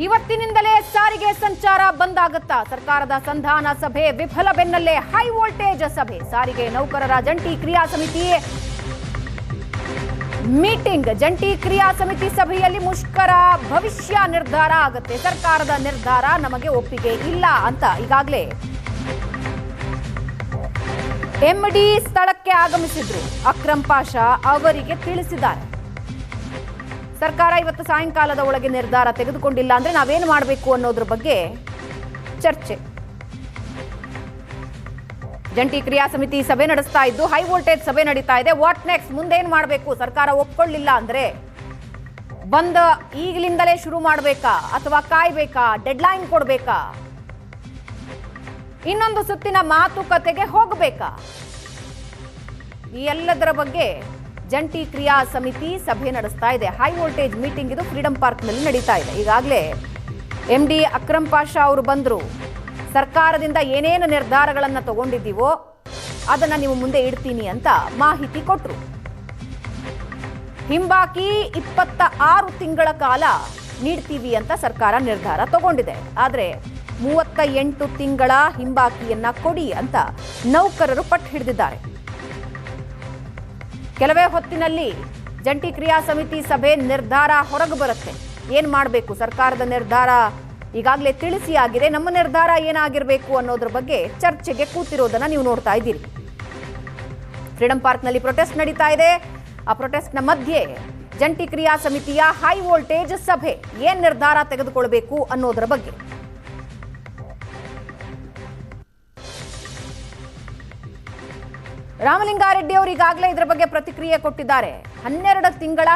ಇವತ್ತಿನಿಂದಲೇ ಸಾರಿಗೆ ಸಂಚಾರ ಬಂದ್ ಆಗುತ್ತಾ? ಸರ್ಕಾರದ ಸಂಧಾನ ಸಭೆ ವಿಫಲ ಬೆನ್ನಲ್ಲೇ ಹೈ ವೋಲ್ಟೇಜ್ ಸಭೆ. ಸಾರಿಗೆ ನೌಕರರ ಜಂಟಿ ಕ್ರಿಯಾ ಸಮಿತಿ ಮೀಟಿಂಗ್. ಜಂಟಿ ಕ್ರಿಯಾ ಸಮಿತಿ ಸಭೆಯಲ್ಲಿ ಮುಷ್ಕರ ಭವಿಷ್ಯ ನಿರ್ಧಾರ ಆಗುತ್ತೆ. ಸರ್ಕಾರದ ನಿರ್ಧಾರ ನಮಗೆ ಒಪ್ಪಿಗೆ ಇಲ್ಲ ಅಂತ ಈಗಾಗಲೇ ಎಂಡಿ ಸ್ಥಳಕ್ಕೆ ಆಗಮಿಸಿದ್ರು. ಅಕ್ರಮ್ ಪಾಷಾ ಅವರಿಗೆ ತಿಳಿಸಿದ್ದಾರೆ. ಸರ್ಕಾರ ಇವತ್ತು ಸಾಯಂಕಾಲದ ಒಳಗೆ ನಿರ್ಧಾರ ತೆಗೆದುಕೊಂಡಿಲ್ಲ ಅಂದ್ರೆ ನಾವೇನು ಮಾಡಬೇಕು ಅನ್ನೋದ್ರ ಬಗ್ಗೆ ಚರ್ಚೆ. ಜಂಟಿ ಕ್ರಿಯಾ ಸಮಿತಿ ಸಭೆ ನಡೆಸ್ತಾ ಇದ್ದು ಹೈ ವೋಲ್ಟೇಜ್ ಸಭೆ ನಡೀತಾ ಇದೆ. What next? ಮುಂದೇನು ಮಾಡಬೇಕು? ಸರ್ಕಾರ ಒಪ್ಕೊಳ್ಳಿಲ್ಲ ಅಂದ್ರೆ ಬಂದ್ ಈಗಲಿಂದಲೇ ಶುರು ಮಾಡಬೇಕಾ ಅಥವಾ ಕಾಯ್ಬೇಕಾ? ಡೆಡ್ಲೈನ್ ಕೊಡಬೇಕಾ? ಇನ್ನೊಂದು ಸುತ್ತಿನ ಮಾತುಕತೆಗೆ ಹೋಗಬೇಕಾ? ಈ ಎಲ್ಲದರ ಬಗ್ಗೆ ಜಂಟಿ ಕ್ರಿಯಾ ಸಮಿತಿ ಸಭೆ ನಡೆಸ್ತಾ ಇದೆ. ಹೈ ವೋಲ್ಟೇಜ್ ಮೀಟಿಂಗ್ ಇದು ಫ್ರೀಡಂ ಪಾರ್ಕ್ನಲ್ಲಿ ನಡೀತಾ ಇದೆ. ಈಗಾಗಲೇ ಎಂಡಿ ಅಕ್ರಮ್ ಪಾಷಾ ಅವರು ಬಂದರು. ಸರ್ಕಾರದಿಂದ ಏನೇನು ನಿರ್ಧಾರಗಳನ್ನು ತಗೊಂಡಿದ್ದೀವೋ ಅದನ್ನು ನೀವು ಮುಂದೆ ಇಡ್ತೀನಿ ಅಂತ ಮಾಹಿತಿ ಕೊಟ್ಟರು. ಹಿಂಬಾಕಿ 26 ತಿಂಗಳ ಕಾಲ ನೀಡ್ತೀವಿ ಅಂತ ಸರ್ಕಾರ ನಿರ್ಧಾರ ತಗೊಂಡಿದೆ. ಆದರೆ 38 ತಿಂಗಳ ಹಿಂಬಾಕಿಯನ್ನ ಕೊಡಿ ಅಂತ ನೌಕರರು ಪಟ್ಟು ಹಿಡಿದಿದ್ದಾರೆ. ಕೆಲವೇ ಹೊತ್ತಿನಲ್ಲಿ ಜಂಟಿ ಕ್ರಿಯಾ ಸಮಿತಿ ಸಭೆ ನಿರ್ಧಾರ ಹೊರಗೆ ಬರುತ್ತೆ. ಏನು ಮಾಡಬೇಕು? ಸರ್ಕಾರದ ನಿರ್ಧಾರ ಈಗಾಗಲೇ ತಿಳಿಸಿ ಆಗಿದೆ. ನಮ್ಮ ನಿರ್ಧಾರ ಏನಾಗಿರಬೇಕು ಅನ್ನೋದ್ರ ಬಗ್ಗೆ ಚರ್ಚೆಗೆ ಕೂತಿರೋದನ್ನ ನೀವು ನೋಡ್ತಾ ಇದ್ದೀರಿ. ಫ್ರೀಡಂ ಪಾರ್ಕ್ನಲ್ಲಿ ಪ್ರೊಟೆಸ್ಟ್ ನಡೀತಾ ಇದೆ. ಆ ಪ್ರೊಟೆಸ್ಟ್ನ ಮಧ್ಯೆ ಜಂಟಿ ಕ್ರಿಯಾ ಸಮಿತಿಯ ಹೈ ವೋಲ್ಟೇಜ್ ಸಭೆ ಏನ್ ನಿರ್ಧಾರ ತೆಗೆದುಕೊಳ್ಬೇಕು ಅನ್ನೋದರ ಬಗ್ಗೆ. ರಾಮಲಿಂಗಾರೆಡ್ಡಿ ಅವರು ಈಗಾಗಲೇ ಇದರ ಬಗ್ಗೆ ಪ್ರತಿಕ್ರಿಯೆ ಕೊಟ್ಟಿದ್ದಾರೆ. 12 ತಿಂಗಳ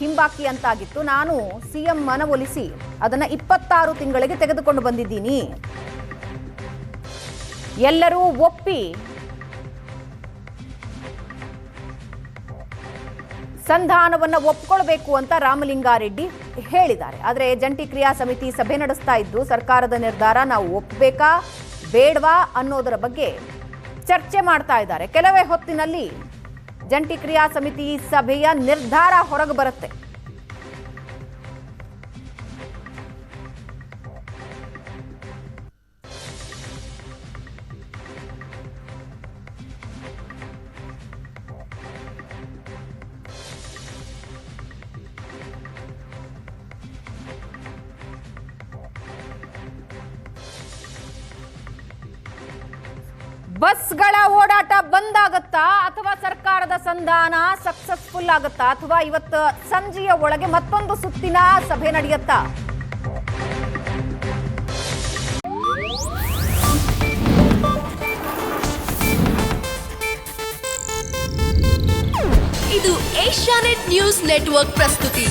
ಹಿಂಬಾಕಿ ಅಂತಾಗಿತ್ತು. ನಾನು ಸಿಎಂ ಮನವೊಲಿಸಿ ಅದನ್ನ 26 ತಿಂಗಳಿಗೆ ತೆಗೆದುಕೊಂಡು ಬಂದಿದ್ದೀನಿ. ಎಲ್ಲರೂ ಒಪ್ಪಿ ಸಂಧಾನವನ್ನ ಒಪ್ಕೊಳ್ಬೇಕು ಅಂತ ರಾಮಲಿಂಗಾರೆಡ್ಡಿ ಹೇಳಿದ್ದಾರೆ. ಆದರೆ ಜಂಟಿ ಕ್ರಿಯಾ ಸಮಿತಿ ಸಭೆ ನಡೆಸ್ತಾ ಇದ್ದು ಸರ್ಕಾರದ ನಿರ್ಧಾರ ನಾವು ಒಪ್ಪಬೇಕಾ ಬೇಡವಾ ಅನ್ನೋದರ ಬಗ್ಗೆ ಚರ್ಚೆ ಮಾಡ್ತಾ ಇದ್ದಾರೆ. ಕೆಲವೇ ಹೊತ್ತಿನಲ್ಲಿ ಜಂಟಿ ಕ್ರಿಯಾ ಸಮಿತಿ ಸಭೆಯ ನಿರ್ಧಾರ ಹೊರಗೆ ಬರುತ್ತೆ. ಬಸ್ಗಳ ಓಡಾಟ ಬಂದ್ ಆಗುತ್ತಾ ಅಥವಾ ಸರ್ಕಾರದ ಸಂಧಾನ ಸಕ್ಸಸ್ಫುಲ್ ಆಗುತ್ತಾ ಅಥವಾ ಇವತ್ತು ಸಂಜೆಯ ಒಳಗೆ ಮತ್ತೊಂದು ಸುತ್ತಿನ ಸಭೆ ನಡೆಯುತ್ತಾ? ಇದು ಏಷ್ಯಾನೆಟ್ ನ್ಯೂಸ್ ನೆಟ್ವರ್ಕ್ ಪ್ರಸ್ತುತಿ.